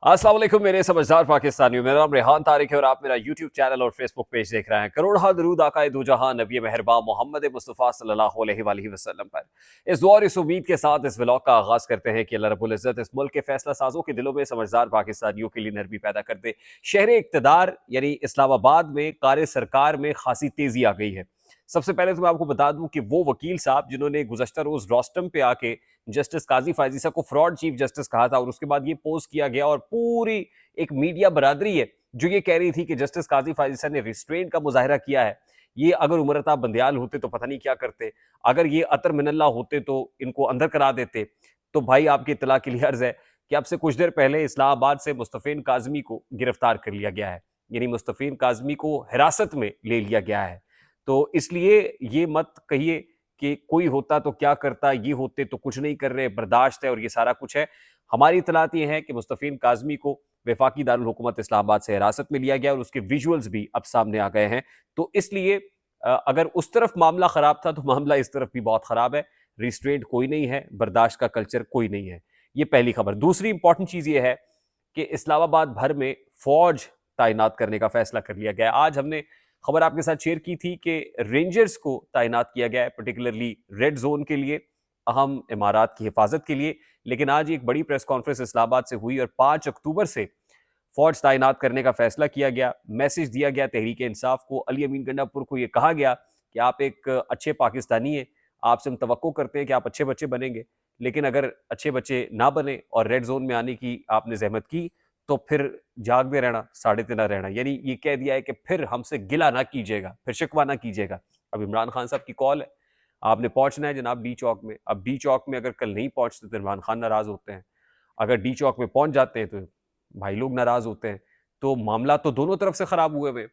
अस्सलाम वालेकुम मेरे समझदार पाकिस्तानियों। मेरा नाम रेहान तारिक है और आप मेरा यूट्यूब चैनल और फेसबुक पेज देख रहे हैं। करोड़ दरूद आकाए दो जहां नबी मेहरबान मोहम्मद मुस्तफ़ा सल्लल्लाहु अलैहि वसल्लम पर। इस दुआ और इस उम्मीद के साथ इस व्लॉग का आगाज करते हैं कि अल्लाह रब्बुल इज़्ज़त इस मुल्क के फैसला साजों के दिलों में समझदार पाकिस्तानियों के लिए नरमी पैदा कर दे। शहर इक़्तिदार यानी इस्लामाबाद में कार्य सरकार में खासी तेजी आ गई है। सबसे पहले तो मैं आपको बता दूं कि वो वकील साहब जिन्होंने गुज़श्ता रोज रोस्टम पे आके जस्टिस काजी फायजी साहब को फ्रॉड चीफ जस्टिस कहा था और उसके बाद ये पोस्ट किया गया और पूरी एक मीडिया बरादरी है जो ये कह रही थी कि जस्टिस काजी फायजी साहब ने रिस्ट्रेंट का मुजाहरा किया है। ये अगर उमरता बंदयाल होते तो पता नहीं क्या करते, अगर ये अतर मिनल्ला होते तो इनको अंदर करा देते। तो भाई आपकी इतला के लिए अर्ज है कि अब से कुछ देर पहले इस्लामाबाद से मुस्तफ़ीन काजमी को गिरफ्तार कर लिया गया है, यानी मुस्तफ़ीन काजमी को हिरासत में ले लिया गया है। तो इसलिए ये मत कहिए कि कोई होता तो क्या करता, ये होते तो कुछ नहीं कर रहे, बर्दाश्त है और ये सारा कुछ है। हमारी इतलात ये है कि मुस्तफ़ीन काजमी को वफाकी दारुल हुकूमत इस्लामाबाद से हिरासत में लिया गया और उसके विजुअल्स भी अब सामने आ गए हैं। तो इसलिए अगर उस तरफ मामला खराब था तो मामला इस तरफ भी बहुत खराब है। रिस्ट्रेंट कोई नहीं है, बर्दाश्त का कल्चर कोई नहीं है। ये पहली खबर। दूसरी इंपॉर्टेंट चीज ये है कि इस्लामाबाद भर में फौज तैनात करने का फैसला कर लिया गया। आज हमने खबर आपके साथ शेयर की थी कि रेंजर्स को तैनात किया गया है, पर्टिकुलरली रेड जोन के लिए, अहम इमारात की हिफाजत के लिए। लेकिन आज एक बड़ी प्रेस कॉन्फ्रेंस इस्लामाबाद से हुई और 5 अक्टूबर से फौज तैनात करने का फैसला किया गया। मैसेज दिया गया तहरीक इंसाफ को, अली अमीन गंडापुर को, यह कहा गया कि आप एक अच्छे पाकिस्तानी हैं, आपसे हम तवक्को करते हैं कि आप अच्छे बच्चे बनेंगे, लेकिन अगर अच्छे बच्चे ना बने और रेड जोन में आने की आपने जहमत की तो फिर जागते रहना, साढ़े तिना रहना। यानी ये कह दिया है कि फिर हमसे गिला ना कीजिएगा, फिर शिकवा ना कीजिएगा। अब इमरान खान साहब की कॉल है, आपने पहुंचना है जनाब डी चौक में। अब डी चौक में अगर कल नहीं पहुंचते तो इमरान खान नाराज होते हैं, अगर डी चौक में पहुंच जाते हैं तो भाई लोग नाराज होते हैं। तो मामला तो दोनों तरफ से खराब हुए हुए।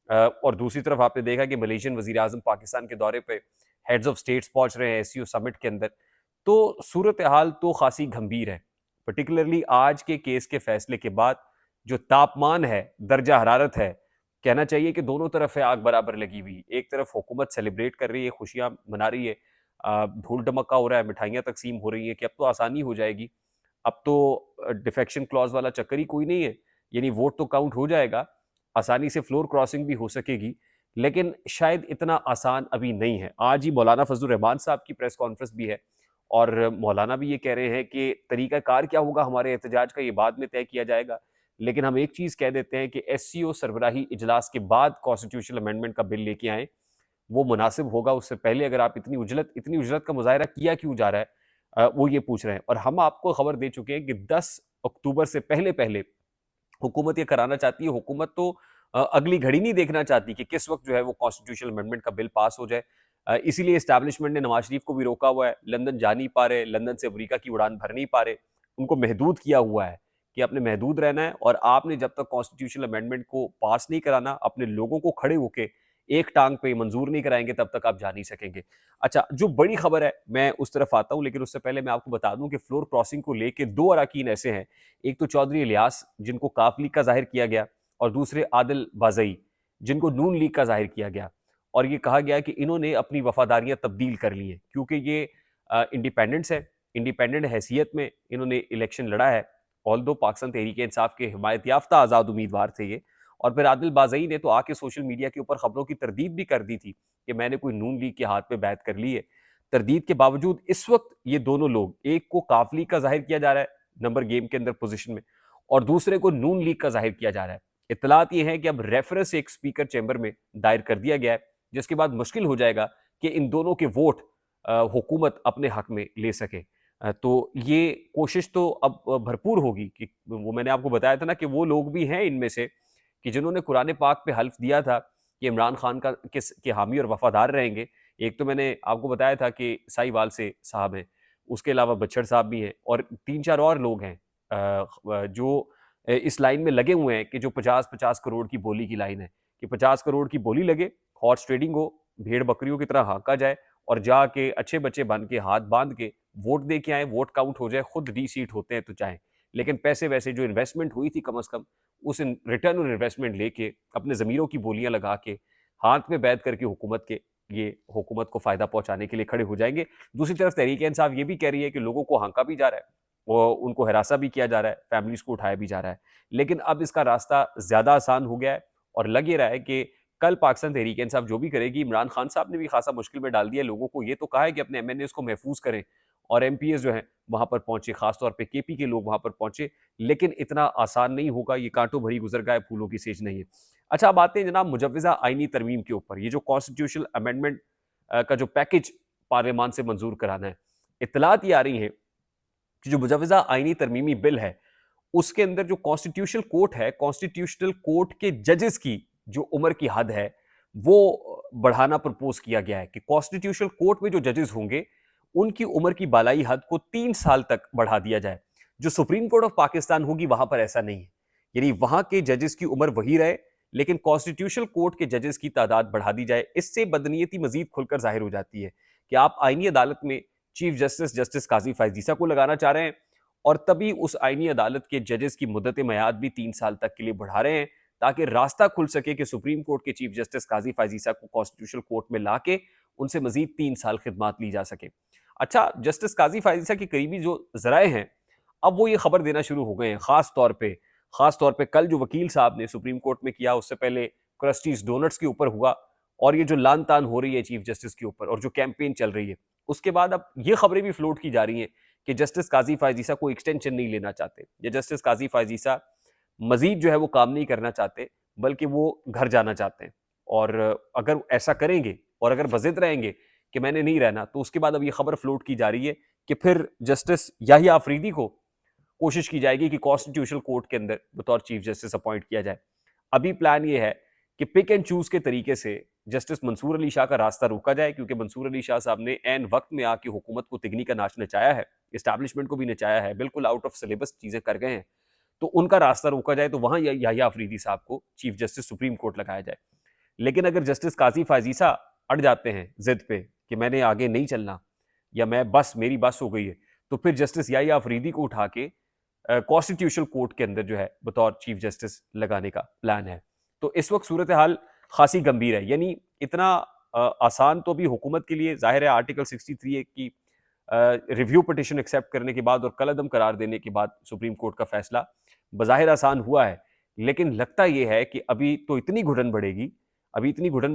और दूसरी तरफ आपने देखा कि मलेशियन वजीर आजम पाकिस्तान के दौरे पे हेड्स ऑफ स्टेट्स पहुंच रहे हैं एससीओ समिट के अंदर। तो सूरत हाल तो खासी गंभीर है, पर्टिकुलरली आज के केस के फैसले के बाद जो तापमान है, दर्जा हरारत है, कहना चाहिए कि दोनों तरफ है आग बराबर लगी हुई। एक तरफ हुकूमत सेलिब्रेट कर रही है, खुशियां मना रही है, ढोल ढमक्का हो रहा है, मिठाइयां तकसीम हो रही है कि अब तो आसानी हो जाएगी, अब तो डिफेक्शन क्लॉज वाला चक्कर ही कोई नहीं है, यानी वोट तो काउंट हो जाएगा, आसानी से फ्लोर क्रॉसिंग भी हो सकेगी। लेकिन शायद इतना आसान अभी नहीं है। आज ही मौलाना फजलुर रहमान साहब की प्रेस कॉन्फ्रेंस भी है और मौलाना भी ये कह रहे हैं कि तरीकाकार क्या होगा हमारे एहतजाज का, ये बाद में तय किया जाएगा। लेकिन हम एक चीज कह देते हैं कि एससीओ सरबराही इजलास के बाद कॉन्स्टिट्यूशनल अमेंडमेंट का बिल लेके आए, वो मुनासिब होगा। उससे पहले अगर आप इतनी उजलत का मुजाहरा किया क्यों जा रहा है, वो ये पूछ रहे हैं। और हम आपको खबर दे चुके हैं कि 10 अक्टूबर से पहले पहले हुकूमत ये कराना चाहती है। हुकूमत तो अगली घड़ी नहीं देखना चाहती कि किस वक्त जो है वो कॉन्स्टिट्यूशनल अमेंडमेंट का बिल पास हो जाए। इसीलिए इस्टेब्लिशमेंट ने नवाज शरीफ को भी रोका हुआ है, लंदन जा नहीं पा रहे, लंदन से अमरीका की उड़ान भर नहीं पा रहे, उनको महदूद किया हुआ है कि आपने महदूद रहना है और आपने जब तक कॉन्स्टिट्यूशनल अमेंडमेंट को पास नहीं कराना, अपने लोगों को खड़े होके एक टांग पे मंजूर नहीं कराएंगे, तब तक आप जा नहीं सकेंगे। अच्छा, जो बड़ी खबर है मैं उस तरफ आता हूं, लेकिन उससे पहले मैं आपको बता दूं कि फ्लोर क्रॉसिंग को लेके दो अरकान ऐसे हैं। एक तो चौधरी इलियास जिनको काफ लीग का जाहिर किया गया, और दूसरे आदिल बाजई जिनको नून लीग का जाहिर किया गया। और ये कहा गया कि इन्होंने अपनी वफादारियां तब्दील कर ली हैं क्योंकि ये इंडिपेंडेंट्स है, इंडिपेंडेंट हैसियत में इन्होंने इलेक्शन लड़ा है। ऑल दो पाकिस्तान तहरीक इंसाफ के हिमायत याफ्ता आज़ाद उम्मीदवार थे ये। और फिर आदिल बाजई ने तो आके सोशल मीडिया के ऊपर खबरों की तरदीद भी कर दी थी कि मैंने कोई नून लीग के हाथ पे बैत कर ली है। तरदीद के बावजूद इस वक्त ये दोनों लोग, एक को काफ लीग का जाहिर किया जा रहा है नंबर गेम के अंदर पोजीशन में, और दूसरे को नून लीग का जाहिर किया जा रहा है। इतलात ये है कि अब रेफरेंस एक स्पीकर चैम्बर में दायर कर दिया गया है, जिसके बाद मुश्किल हो जाएगा कि इन दोनों के वोट हुकूमत अपने हक में ले सके। तो ये कोशिश तो अब भरपूर होगी कि वो मैंने आपको बताया था ना कि वो लोग भी हैं इनमें से कि जिन्होंने कुरान पाक पे हल्फ दिया था कि इमरान खान का के हामी और वफादार रहेंगे। एक तो मैंने आपको बताया था कि साहिवाल से साहब हैं, उसके अलावा बच्चर साहब भी हैं और 3-4 और लोग हैं जो इस लाइन में लगे हुए हैं कि जो 50-50 करोड़ की बोली की लाइन है कि 50 करोड़ की बोली लगे, हॉर्स ट्रेडिंग हो, भेड़ बकरियों की तरह हाँका जाए और जाके अच्छे बच्चे बन के हाथ बांध के वोट दे के आए, वोट काउंट हो जाए, खुद डी सीट होते हैं तो चाहें। लेकिन पैसे वैसे जो इन्वेस्टमेंट हुई थी कम अज कम, उस रिटर्न ऑन इन्वेस्टमेंट लेके अपने ज़मीरों की बोलियां लगा के हाथ में बैठ करके हुकूमत के ये हुकूमत को फायदा पहुंचाने के लिए खड़े हो जाएंगे। दूसरी तरफ तहरीक इंसाफ ये भी कह रही है कि लोगों को हाँका भी जा रहा है, वो उनको हिरासा भी किया जा रहा है, फैमिलीज़ को उठाया भी जा रहा है। लेकिन अब इसका रास्ता ज़्यादा आसान हो गया है और लग ये रहा है कि कल पाकिस्तान तहरीक-ए-इंसाफ जो भी करेगी, इमरान खान साहब ने भी खासा मुश्किल में डाल दिया है लोगों को। ये तो कहा है कि अपने एमएनएज़ को महफूज़ करें और एमपीएस जो हैं वहाँ पर पहुँचे, ख़ास तौर पे केपी के लोग वहाँ पर पहुँचे, लेकिन इतना आसान नहीं होगा, ये कांटों भरी गुज़रगाह है, फूलों की सेज नहीं है। अच्छा, अब आते हैं जनाब मुजव्वज़ा आईनी तरमीम के ऊपर। ये जो कॉन्स्टिट्यूशनल अमेंडमेंट का जो पैकेज पार्लियामान से मंज़ूर कराना है, इत्तलात ये आ रही हैं कि जो मुजव्वज़ा आईनी तरमीमी बिल है, उसके अंदर जो कॉन्स्टिट्यूशनल कोर्ट है, कॉन्स्टिट्यूशनल कोर्ट के जजेस की जो उम्र की हद है, वो बढ़ाना प्रपोज़ किया गया है कि कॉन्स्टिट्यूशनल कोर्ट में जो जजेस होंगे, उनकी उम्र की बालाई हद को 3 साल तक बढ़ा दिया जाए। जो सुप्रीम कोर्ट ऑफ पाकिस्तान होगी, वहां पर ऐसा नहीं है। यानी वहां के जजेस की उम्र वही रहे, लेकिन कॉन्स्टिट्यूशनल कोर्ट के जजेस की तादाद बढ़ा दी जाए। इससे बदनीयती मजीद खुलकर जाहिर हो जाती है कि आप आईनी अदालत में चीफ जस्टिस जस्टिस काजी फायजीसा को लगाना चाह रहे हैं और तभी उस आईनी अदालत के जजेस की मुद्दत मयाद भी 3 साल तक के लिए बढ़ा रहे हैं, ताकि रास्ता खुल सके कि सुप्रीम कोर्ट के चीफ जस्टिस काजी फायजीसा को कॉन्स्टिट्यूशनल कोर्ट में लाके उनसे मजीद 3 साल खिदमात ली जा सके। अच्छा, जस्टिस काजी फायजीसा के करीबी जो जराए हैं, अब वो ये खबर देना शुरू हो गए हैं, खास तौर पे कल जो वकील साहब ने सुप्रीम कोर्ट में किया, उससे पहले क्रस्टीज डोनट्स के ऊपर हुआ, और ये जो लान तान हो रही है चीफ जस्टिस के ऊपर और जो कैंपेन चल रही है, उसके बाद अब ये खबरें भी फ्लोट की जा रही हैं कि जस्टिस काजी फायजीसा को एक्सटेंशन नहीं लेना चाहते, या जस्टिस काजी फायजीसा मजीद जो है वो काम नहीं करना चाहते, बल्कि वो घर जाना चाहते हैं। और अगर ऐसा करेंगे और अगर बजिद रहेंगे कि मैंने नहीं रहना, तो उसके बाद अब ये खबर फ्लोट की जा रही है कि फिर जस्टिस याहिया अफरीदी को कोशिश की जाएगी कि कॉन्स्टिट्यूशनल कोर्ट के अंदर बतौर चीफ जस्टिस अपॉइंट किया जाए। अभी प्लान ये है कि पिक एंड चूज के तरीके से जस्टिस मंसूर अली शाह का रास्ता रोका जाए, क्योंकि मंसूर अली शाह साहब ने एन वक्त में आके हुकूमत को तिगनी का नाच नचाया है, इस्टेब्लिशमेंट को भी नचाया है, बिल्कुल आउट ऑफ सिलेबस चीजें कर गए हैं। तो उनका रास्ता रोका जाए तो वहां याहिया अफरीदी साहब को चीफ जस्टिस सुप्रीम कोर्ट लगाया जाए। लेकिन अगर जस्टिस काजी फाजीसा अड़ जाते हैं जिद पे कि मैंने आगे नहीं चलना, या मैं बस मेरी बस हो गई है, तो फिर जस्टिस याहिया अफरीदी को उठा के कॉन्स्टिट्यूशनल कोर्ट के अंदर जो है बतौर चीफ जस्टिस लगाने का प्लान है। तो इस वक्त सूरत हाल खासी गंभीर है। यानी इतना आसान तो भी हुकूमत के लिए जाहिर है, आर्टिकल 63 की रिव्यू पिटिशन एक्सेप्ट करने के बाद और कलअदम करार देने के बाद सुप्रीम कोर्ट का फैसला बज़ाहिर आसान हुआ है, लेकिन लगता यह है कि अभी तो इतनी घुटन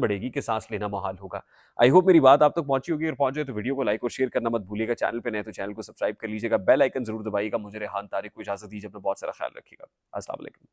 बढ़ेगी कि सांस लेना मुहाल होगा। आई होप मेरी बात आप तक पहुंची होगी, और पहुंच जाए तो वीडियो को लाइक और शेयर करना मत भूलिएगा। चैनल पे नए तो चैनल को सब्सक्राइब कर लीजिएगा, बेल आइकन जरूर दबाइएगा। मुझे रेहान तारिक को इजाजत दीजिए, अपना बहुत सारा ख्याल रखिएगा। अस्सलाम वालेकुम।